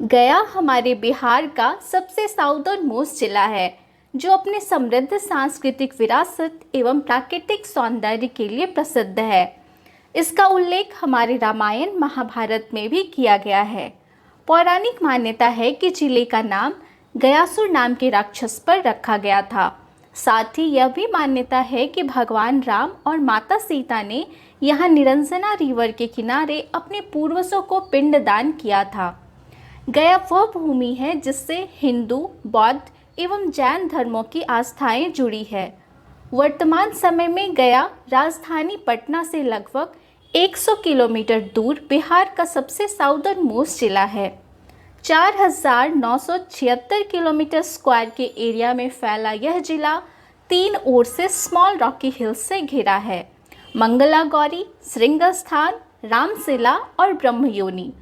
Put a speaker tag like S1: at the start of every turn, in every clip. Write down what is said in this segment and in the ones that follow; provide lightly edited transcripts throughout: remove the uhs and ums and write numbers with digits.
S1: गया हमारे बिहार का सबसे साउदर्न मोस्ट जिला है, जो अपने समृद्ध सांस्कृतिक विरासत एवं प्राकृतिक सौंदर्य के लिए प्रसिद्ध है। इसका उल्लेख हमारे रामायण महाभारत में भी किया गया है। पौराणिक मान्यता है कि जिले का नाम गयासुर नाम के राक्षस पर रखा गया था। साथ ही यह भी मान्यता है कि भगवान राम और माता सीता ने यहाँ निरंजना रिवर के किनारे अपने पूर्वजों को पिंडदान किया था। गया वह भूमि है जिससे हिंदू, बौद्ध एवं जैन धर्मों की आस्थाएं जुड़ी है। वर्तमान समय में गया राजधानी पटना से लगभग 100 किलोमीटर दूर बिहार का सबसे साउदर्न मोस्ट जिला है। 4,976 किलोमीटर स्क्वायर के एरिया में फैला यह जिला 3 ओर से स्मॉल रॉकी हिल्स से घिरा है। मंगला गौरी, श्रृंगस्थान, रामशिला और ब्रह्मयोनी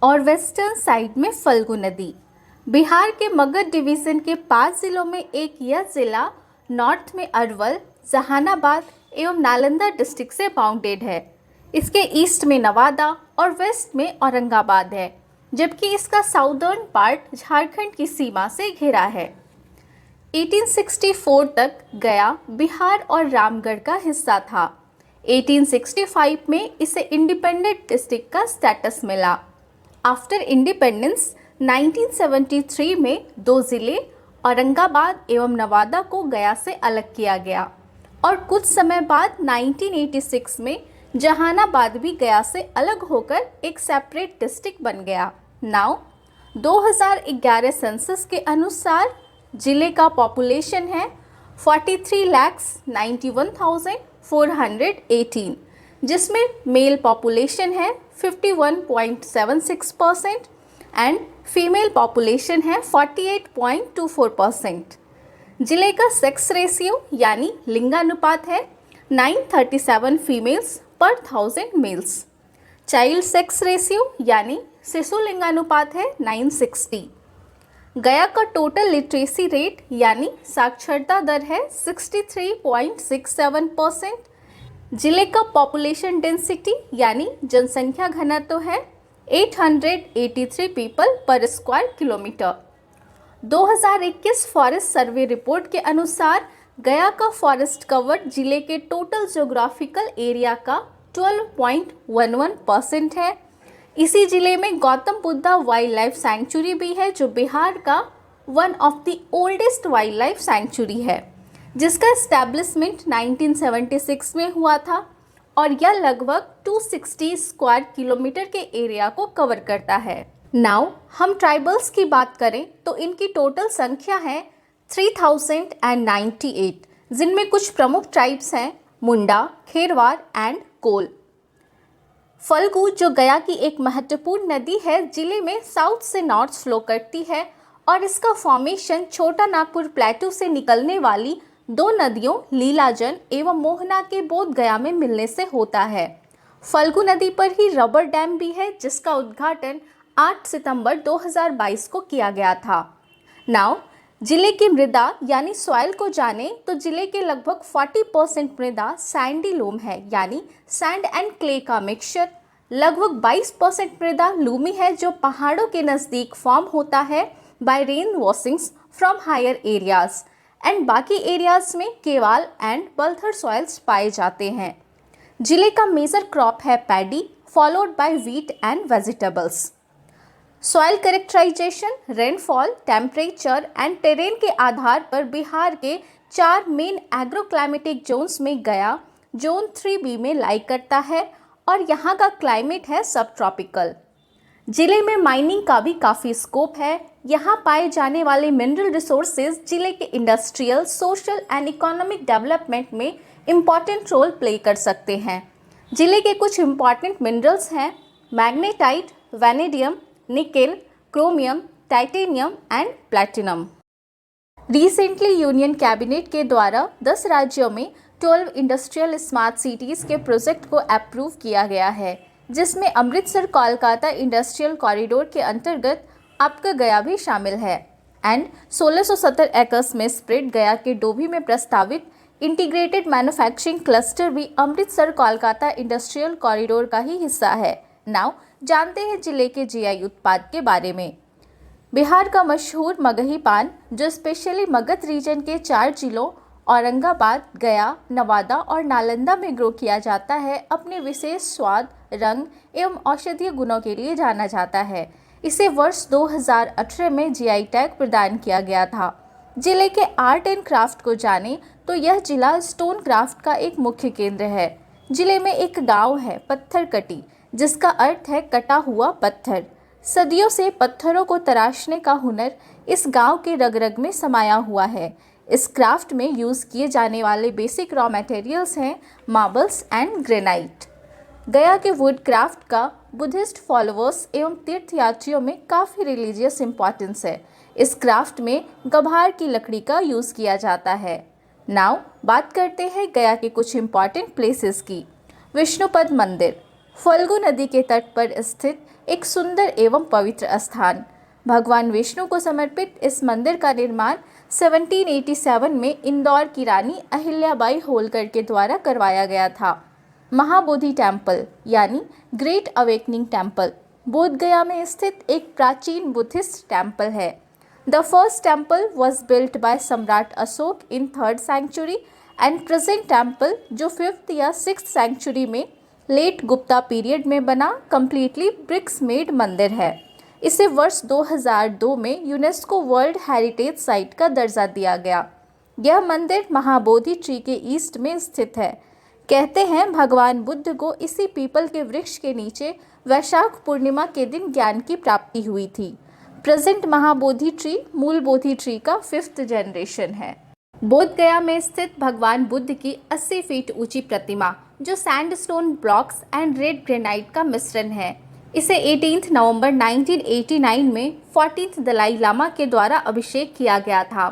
S1: और वेस्टर्न साइड में फल्गु नदी। बिहार के मगध डिवीज़न के 5 जिलों में एक यह जिला नॉर्थ में अरवल, जहानाबाद एवं नालंदा डिस्ट्रिक्ट से बाउंडेड है। इसके ईस्ट में नवादा और वेस्ट में औरंगाबाद है, जबकि इसका साउदर्न पार्ट झारखंड की सीमा से घिरा है। 1864 तक गया बिहार और रामगढ़ का हिस्सा था। 1865 में इसे इंडिपेंडेंट डिस्ट्रिक्ट का स्टेटस मिला। आफ्टर इंडिपेंडेंस 1973 में 2 जिले औरंगाबाद एवं नवादा को गया से अलग किया गया और कुछ समय बाद 1986 में जहानाबाद भी गया से अलग होकर एक सेपरेट डिस्ट्रिक्ट बन गया। नाउ 2011 सेंसस के अनुसार जिले का पॉपुलेशन है 43,91,418, जिसमें मेल पॉपुलेशन है 51.76% एंड फीमेल पॉपुलेशन है 48.24%। जिले का सेक्स रेशियो यानी लिंगानुपात है 937 फीमेल्स पर 1000 मेल्स। चाइल्ड सेक्स रेशियो यानी शिशु लिंगानुपात है 960। गया का टोटल लिटरेसी रेट यानी साक्षरता दर है 63.67%। जिले का पॉपुलेशन डेंसिटी यानी जनसंख्या घनत्व है 883 पीपल पर square kilometre. 2021 forest survey report के अनुसार गया का फॉरेस्ट कवर जिले के टोटल ज्योग्राफिकल एरिया का 12.11% है। इसी जिले में Gautam Buddha wild life sanctuary भी है, जो बिहार का one of the oldest wild life sanctuary है, जिसका एस्टैब्लिशमेंट 1976 में हुआ था और यह लगभग 260 स्क्वायर किलोमीटर के एरिया को कवर करता है। नाउ हम ट्राइबल्स की बात करें तो इनकी टोटल संख्या है 3098, जिनमें कुछ प्रमुख ट्राइब्स हैं मुंडा, खेरवार एंड कोल। फल्गु, जो गया की एक महत्वपूर्ण नदी है, जिले में साउथ से नॉर्थ फ्लो करती है और इसका फॉर्मेशन छोटा नागपुर प्लेटू से निकलने वाली 2 नदियों लीलाजन एवं मोहना के बोध गया में मिलने से होता है। फल्गु नदी पर ही रबर डैम भी है, जिसका उद्घाटन 8 सितंबर 2022 को किया गया था। नाउ जिले की मृदा यानी सॉइल को जाने तो जिले के लगभग 40% मृदा सैंडी लोम है, यानी सैंड एंड क्ले का मिक्सचर। लगभग 22% मृदा लूमी है, जो पहाड़ों के नज़दीक फॉर्म होता है by rain washings from higher areas and बाकी एरियाज में केवाल एंड बलथर सॉइल्स पाए जाते हैं। जिले का मेजर क्रॉप है paddy, followed by wheat and vegetables. Soil characterisation, rainfall, temperature and terrain के आधार पर बिहार के 4 मेन एग्रोक्लाइमेटिक जोन्स में गया जोन 3B में लाई करता है और यहाँ का क्लाइमेट है सब ट्रॉपिकल। जिले में माइनिंग का भी काफ़ी स्कोप है। यहाँ पाए जाने वाले मिनरल रिसोर्सेज जिले के industrial, social and economic development में इम्पॉर्टेंट रोल प्ले कर सकते हैं। जिले के कुछ इम्पॉर्टेंट मिनरल्स हैं magnetite, vanadium, nickel, chromium, titanium and platinum. Recently union cabinet के द्वारा 10 राज्यों में 12 इंडस्ट्रियल स्मार्ट सिटीज़ के प्रोजेक्ट को अप्रूव किया गया है, जिसमें अमृतसर कोलकाता इंडस्ट्रियल कॉरिडोर के अंतर्गत आपका गया भी शामिल है एंड 1670 एकर्स में स्प्रेड गया के डोभी में प्रस्तावित इंटीग्रेटेड मैन्युफैक्चरिंग क्लस्टर भी अमृतसर कोलकाता इंडस्ट्रियल कॉरिडोर का ही हिस्सा है। नाउ जानते हैं जिले के जीआई उत्पाद के बारे में। बिहार का मशहूर मगही पान, जो स्पेशली मगध रीजन के 4 जिलों औरंगाबाद, गया, नवादा और नालंदा में ग्रो किया जाता है, अपने विशेष स्वाद, रंग एवं औषधीय गुणों के लिए जाना जाता है। इसे वर्ष 2018 में जीआई टैग प्रदान किया गया था। जिले के आर्ट एंड क्राफ्ट को जानें तो यह जिला स्टोन क्राफ्ट का एक मुख्य केंद्र है। जिले में एक गांव है पत्थरकटी, जिसका अर्थ है कटा हुआ पत्थर। सदियों से पत्थरों को तराशने का हुनर इस गांव के रग रग में समाया हुआ है। इस क्राफ्ट में यूज़ किए जाने वाले बेसिक रॉ मटेरियल्स हैं मार्बल्स एंड ग्रेनाइट। गया के वुड क्राफ्ट का बुद्धिस्ट फॉलोअर्स एवं तीर्थयात्रियों में काफ़ी रिलीजियस इम्पॉर्टेंस है। इस क्राफ्ट में गभार की लकड़ी का यूज़ किया जाता है। नाउ बात करते हैं गया के कुछ इम्पॉर्टेंट प्लेसेस की। विष्णुपद मंदिर, फल्गु नदी के तट पर स्थित एक सुंदर एवं पवित्र स्थान। भगवान विष्णु को समर्पित इस मंदिर का निर्माण 1787 में इंदौर की रानी अहिल्याबाई होलकर के द्वारा करवाया गया था। महाबोधि टेम्पल यानी great awakening temple Bodh Gaya में स्थित एक प्राचीन बुद्धिस्ट टेम्पल है। The first temple was built by Samrat Ashok in 3rd century and present temple, जो 5th या 6th सेंचुरी में लेट गुप्ता पीरियड में बना कंप्लीटली ब्रिक्स मेड मंदिर है। इसे वर्ष 2002 में यूनेस्को वर्ल्ड हेरिटेज साइट का दर्जा दिया गया। यह मंदिर महाबोधि ट्री के ईस्ट में स्थित है। कहते हैं भगवान बुद्ध को इसी पीपल के वृक्ष के नीचे वैशाख पूर्णिमा के दिन ज्ञान की प्राप्ति हुई थी। प्रेजेंट महाबोधि ट्री मूल बोधि ट्री का 5th जनरेशन है। बोध गया में स्थित भगवान बुद्ध की 80 फीट ऊंची प्रतिमा, जो sandstone blocks and red granite का मिश्रण है, इसे 18 नवंबर 1989 में 14th दलाई लामा के द्वारा अभिषेक किया गया था।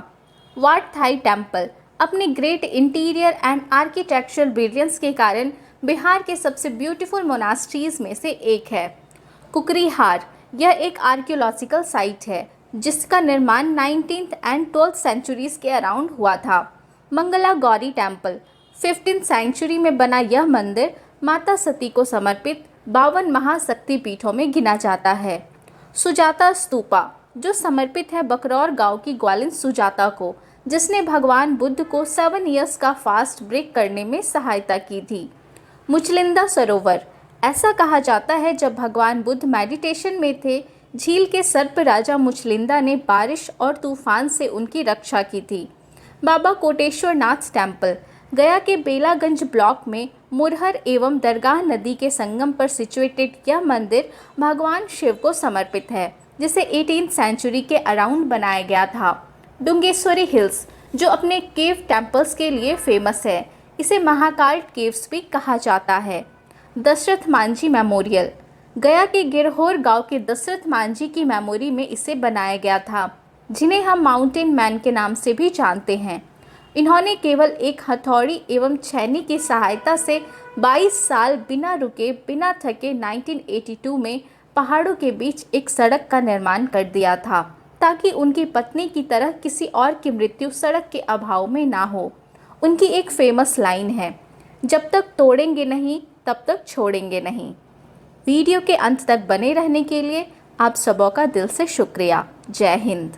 S1: वाट थाई टेम्पल अपने great interior and architectural brilliance के कारण बिहार के सबसे ब्यूटीफुल मोनास्ट्रीज में से एक है। कुकरीहार, यह एक आर्कियोलॉजिकल साइट है जिसका निर्माण 19th एंड 12th सेंचुरीज के अराउंड हुआ था। Mangala Gauri temple 15th century में बना यह मंदिर माता सती को समर्पित 52 महाशक्ति पीठों में गिना जाता है। सुजाता स्तूपा, जो समर्पित है बकरौर गांव की ग्वालिन सुजाता को, जिसने भगवान बुद्ध को 7 इयर्स का फास्ट ब्रेक करने में सहायता की थी। मुचलिंदा सरोवर, ऐसा कहा जाता है जब भगवान बुद्ध मेडिटेशन में थे, झील के सर्प राजा मुचलिंदा ने बारिश और तूफान से उनकी रक्षा की थी। बाबा कोटेश्वर नाथ टेम्पल, गया के बेलागंज ब्लॉक में मुरहर एवं दरगाह नदी के संगम पर सिचुएटेड यह मंदिर भगवान शिव को समर्पित है, जिसे 18th सेंचुरी के अराउंड बनाया गया था। डुंगेश्वरी हिल्स, जो अपने केव टेम्पल्स के लिए फेमस है, इसे महाकाल केव्स भी कहा जाता है। दशरथ मांझी मेमोरियल, गया के गिरहोर गांव के दशरथ मांझी की मेमोरी में इसे बनाया गया था, जिन्हें हम माउंटेन मैन के नाम से भी जानते हैं। इन्होंने केवल एक हथौड़ी एवं छैनी की सहायता से 22 साल बिना रुके बिना थके 1982 में पहाड़ों के बीच एक सड़क का निर्माण कर दिया था, ताकि उनकी पत्नी की तरह किसी और की मृत्यु सड़क के अभाव में ना हो। उनकी एक फेमस लाइन है, जब तक तोड़ेंगे नहीं तब तक छोड़ेंगे नहीं। वीडियो के अंत तक बने रहने के लिए आप सबों का दिल से शुक्रिया। जय हिंद।